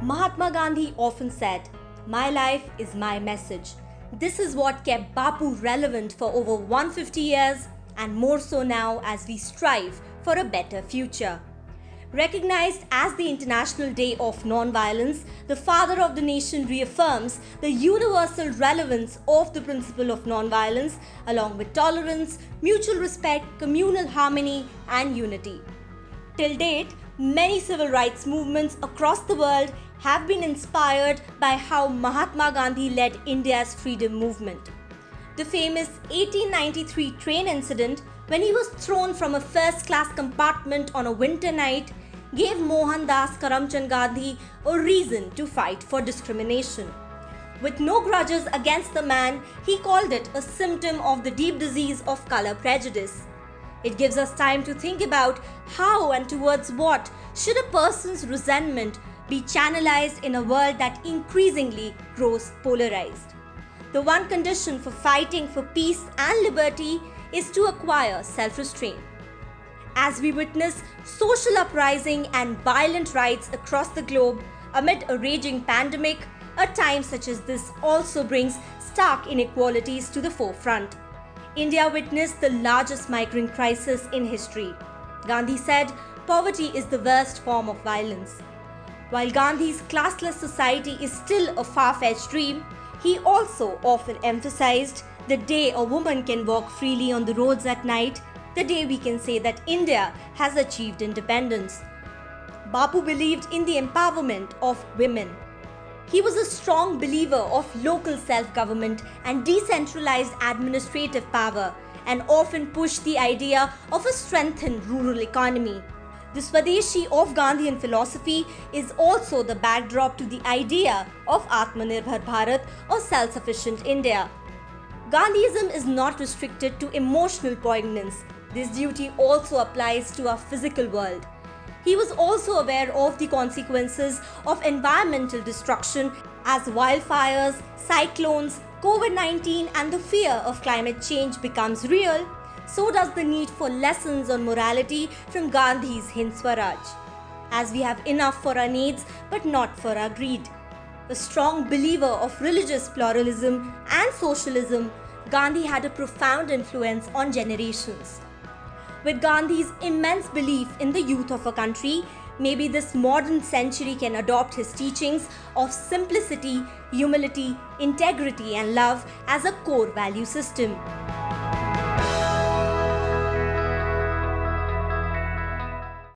Mahatma Gandhi often said, "My life is my message." This is what kept Bapu relevant for over 150 years and more so now as we strive for a better future. Recognized as the International Day of Nonviolence, the father of the nation reaffirms the universal relevance of the principle of nonviolence along with tolerance, mutual respect, communal harmony and unity. Till date, many civil rights movements across the world have been inspired by how Mahatma Gandhi led India's freedom movement. The famous 1893 train incident, when he was thrown from a first-class compartment on a winter night, gave Mohandas Karamchand Gandhi a reason to fight for discrimination. With no grudges against the man, he called it a symptom of the deep disease of color prejudice. It gives us time to think about how and towards what should a person's resentment be channelized in a world that increasingly grows polarized. The one condition for fighting for peace and liberty is to acquire self-restraint. As we witness social uprising and violent riots across the globe amid a raging pandemic, a time such as this also brings stark inequalities to the forefront. India witnessed the largest migrant crisis in history. Gandhi said, "Poverty is the worst form of violence." While Gandhi's classless society is still a far-fetched dream, he also often emphasized the day a woman can walk freely on the roads at night, the day we can say that India has achieved independence. Bapu believed in the empowerment of women. He was a strong believer of local self-government and decentralized administrative power, and often pushed the idea of a strengthened rural economy. The Swadeshi of Gandhian philosophy is also the backdrop to the idea of Atmanirbhar Bharat or self-sufficient India. Gandhiism is not restricted to emotional poignance. This duty also applies to our physical world. He was also aware of the consequences of environmental destruction as wildfires, cyclones, COVID-19 and the fear of climate change becomes real. So does the need for lessons on morality from Gandhi's Hind Swaraj. As we have enough for our needs but not for our greed. A strong believer of religious pluralism and socialism, Gandhi had a profound influence on generations. With Gandhi's immense belief in the youth of a country, maybe this modern century can adopt his teachings of simplicity, humility, integrity and love as a core value system.